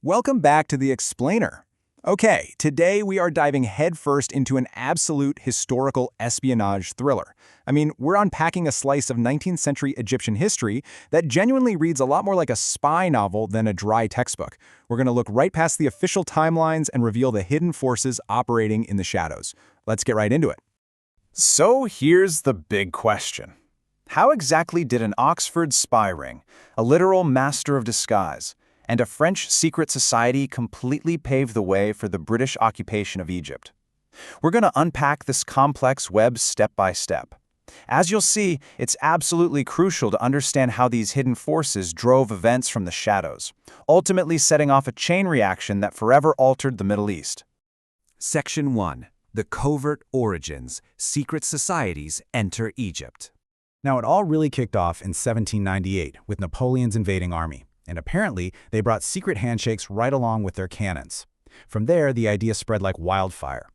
Welcome back to The Explainer. Okay, today we are diving headfirst into an absolute historical espionage thriller. We're unpacking a slice of 19th century Egyptian history that genuinely reads a lot more like a spy novel than a dry textbook. We're going to look right past the official timelines and reveal the hidden forces operating in the shadows. Let's get right into it. So here's the big question. How exactly did an Oxford spy ring, a literal master of disguise, and a French secret society completely pave the way for the British occupation of Egypt? We're going to unpack this complex web step by step. As you'll see, it's absolutely crucial to understand how these hidden forces drove events from the shadows, ultimately setting off a chain reaction that forever altered the Middle East. Section 1. The Covert Origins. Secret Societies Enter Egypt. Now, it all really kicked off in 1798 with Napoleon's invading army, and apparently they brought secret handshakes right along with their cannons. From there, the idea spread like wildfire.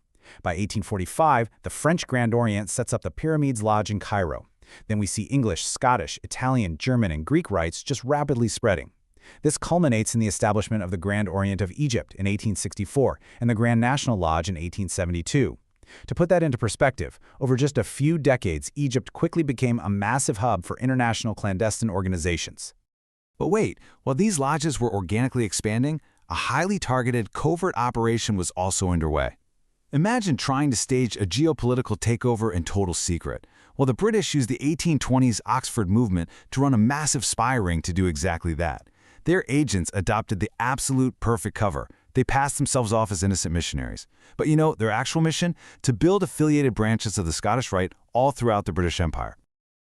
By 1845, the French Grand Orient sets up the Pyramids Lodge in Cairo. Then we see English, Scottish, Italian, German, and Greek rites just rapidly spreading. This culminates in the establishment of the Grand Orient of Egypt in 1864 and the Grand National Lodge in 1872. To put that into perspective, over just a few decades, Egypt quickly became a massive hub for international clandestine organizations. But wait, while these lodges were organically expanding, a highly targeted covert operation was also underway. Imagine trying to stage a geopolitical takeover in total secret. Well, the British used the 1820s Oxford movement to run a massive spy ring to do exactly that. Their agents adopted the absolute perfect cover. They passed themselves off as innocent missionaries. But their actual mission? To build affiliated branches of the Scottish Rite all throughout the British Empire.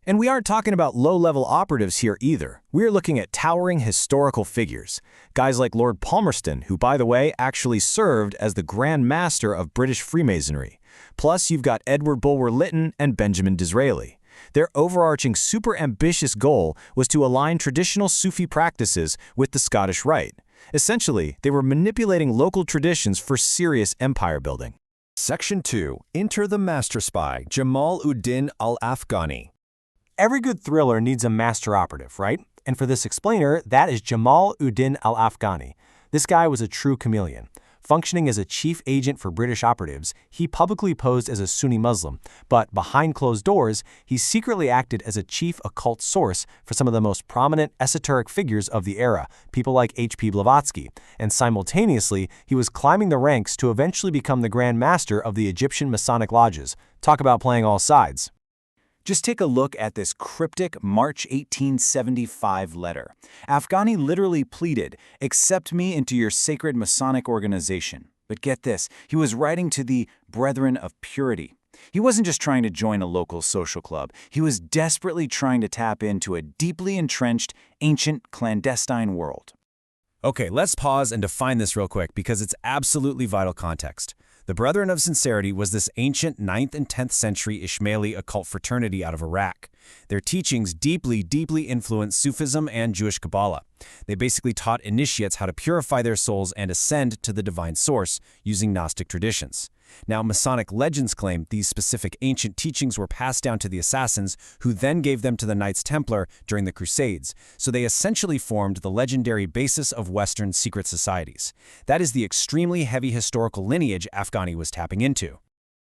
And we aren't talking about low-level operatives here either. We're looking at towering historical figures. Guys like Lord Palmerston, who, by the way, actually served as the Grand Master of British Freemasonry. Plus, you've got Edward Bulwer-Lytton and Benjamin Disraeli. Their overarching super ambitious goal was to align traditional Sufi practices with the Scottish Rite. Essentially, they were manipulating local traditions for serious empire building. Section 2. Enter the master spy, Jamal ud-Din al-Afghani. Every good thriller needs a master operative, right? And for this explainer, that is Jamal ud-Din al-Afghani. This guy was a true chameleon. Functioning as a chief agent for British operatives, he publicly posed as a Sunni Muslim, but behind closed doors, he secretly acted as a chief occult source for some of the most prominent esoteric figures of the era, people like H.P. Blavatsky, and simultaneously, he was climbing the ranks to eventually become the Grand Master of the Egyptian Masonic lodges. Talk about playing all sides. Just take a look at this cryptic March 1875 letter. Afghani literally pleaded, "Accept me into your sacred Masonic organization." But get this, he was writing to the Brethren of Purity. He wasn't just trying to join a local social club. He was desperately trying to tap into a deeply entrenched, ancient, clandestine world. Okay, let's pause and define this real quick because it's absolutely vital context. The Brethren of Sincerity was this ancient 9th and 10th century Ismaili occult fraternity out of Iraq. Their teachings deeply influenced Sufism and Jewish Kabbalah. They basically taught initiates how to purify their souls and ascend to the divine source using Gnostic traditions. Now, Masonic legends claim these specific ancient teachings were passed down to the assassins, who then gave them to the Knights Templar during the Crusades, so they essentially formed the legendary basis of Western secret societies. That is the extremely heavy historical lineage Afghani was tapping into.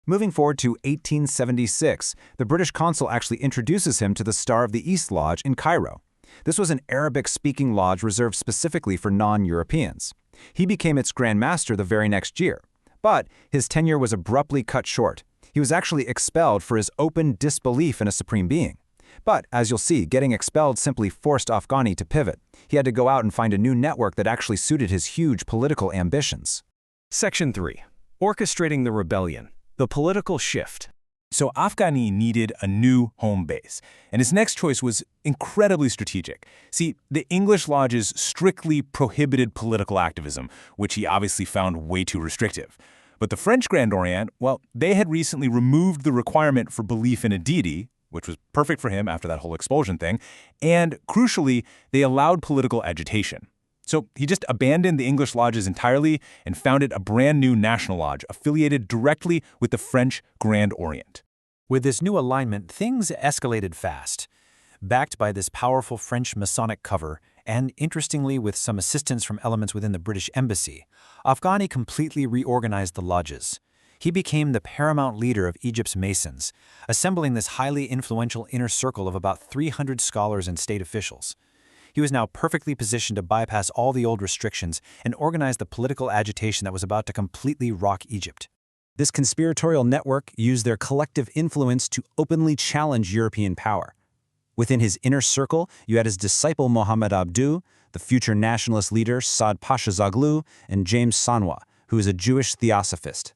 Moving forward to 1876, the British consul actually introduces him to the Star of the East Lodge in Cairo. This was an Arabic-speaking lodge reserved specifically for non-Europeans. He became its Grand Master the very next year. But his tenure was abruptly cut short. He was actually expelled for his open disbelief in a supreme being. But, as you'll see, getting expelled simply forced Afghani to pivot. He had to go out and find a new network that actually suited his huge political ambitions. Section 3. Orchestrating the rebellion, the political shift. So Afghani needed a new home base, and his next choice was incredibly strategic. See, the English lodges strictly prohibited political activism, which he obviously found way too restrictive. But the French Grand Orient, well, they had recently removed the requirement for belief in a deity, which was perfect for him after that whole expulsion thing, and crucially, they allowed political agitation. So he just abandoned the English lodges entirely and founded a brand new national lodge affiliated directly with the French Grand Orient. With this new alignment, things escalated fast. Backed by this powerful French Masonic cover And interestingly, with some assistance from elements within the British embassy, Afghani completely reorganized the lodges. He became the paramount leader of Egypt's Masons, assembling this highly influential inner circle of about 300 scholars and state officials. He was now perfectly positioned to bypass all the old restrictions and organize the political agitation that was about to completely rock Egypt. This conspiratorial network used their collective influence to openly challenge European power. Within his inner circle, you had his disciple Mohammad Abduh, the future nationalist leader Saad Pasha Zaglu, and James Sanua, who is a Jewish theosophist.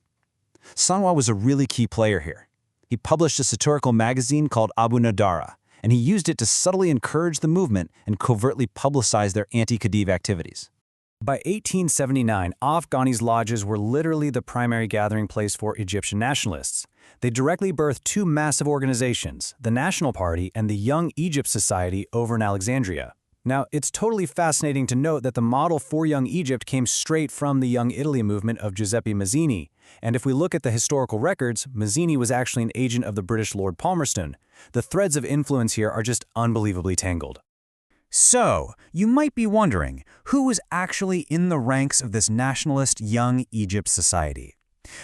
Sanua was a really key player here. He published a satirical magazine called Abu Nadara, and he used it to subtly encourage the movement and covertly publicize their anti-Khedive activities. By 1879, Afghani's lodges were literally the primary gathering place for Egyptian nationalists. They directly birthed two massive organizations, the National Party and the Young Egypt Society over in Alexandria. Now, it's totally fascinating to note that the model for Young Egypt came straight from the Young Italy movement of Giuseppe Mazzini. And if we look at the historical records, Mazzini was actually an agent of the British Lord Palmerston. The threads of influence here are just unbelievably tangled. So, you might be wondering, who was actually in the ranks of this nationalist Young Egypt Society?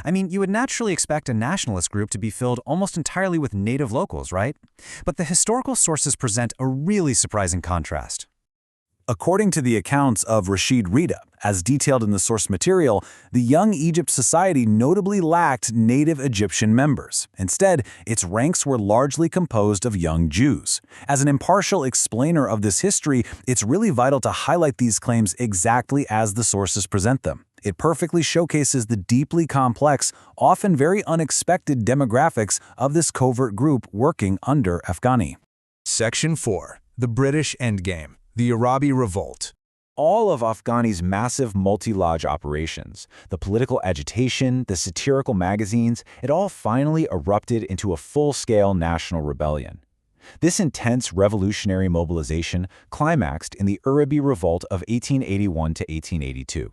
I mean, you would naturally expect a nationalist group to be filled almost entirely with native locals, right? But the historical sources present a really surprising contrast. According to the accounts of Rashid Rida, as detailed in the source material, the Young Egypt Society notably lacked native Egyptian members. Instead, its ranks were largely composed of young Jews. As an impartial explainer of this history, it's really vital to highlight these claims exactly as the sources present them. It perfectly showcases the deeply complex, often very unexpected demographics of this covert group working under Afghani. Section 4. The British Endgame. The Urabi Revolt. All of Afghani's massive multi-lodge operations, the political agitation, the satirical magazines, it all finally erupted into a full-scale national rebellion. This intense revolutionary mobilization climaxed in the Urabi Revolt of 1881 to 1882.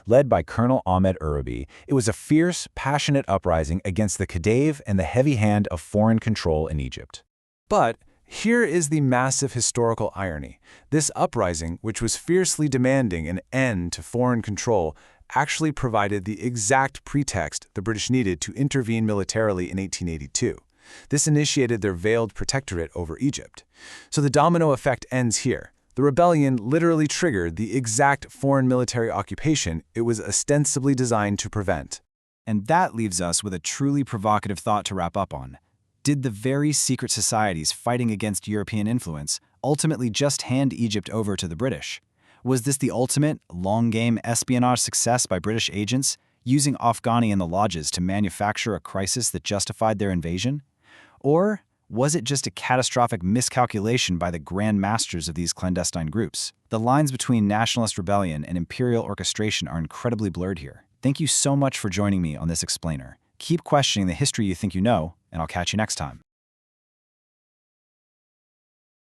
Led by Colonel Ahmed Urabi, it was a fierce, passionate uprising against the Khedive and the heavy hand of foreign control in Egypt. But here is the massive historical irony. This uprising, which was fiercely demanding an end to foreign control, actually provided the exact pretext the British needed to intervene militarily in 1882. This initiated their veiled protectorate over Egypt. So the domino effect ends here. The rebellion literally triggered the exact foreign military occupation it was ostensibly designed to prevent. And that leaves us with a truly provocative thought to wrap up on. Did the very secret societies fighting against European influence ultimately just hand Egypt over to the British? Was this the ultimate, long-game espionage success by British agents, using Afghani and the lodges to manufacture a crisis that justified their invasion? Or was it just a catastrophic miscalculation by the grand masters of these clandestine groups? The lines between nationalist rebellion and imperial orchestration are incredibly blurred here. Thank you so much for joining me on this explainer. Keep questioning the history you think you know, and I'll catch you next time.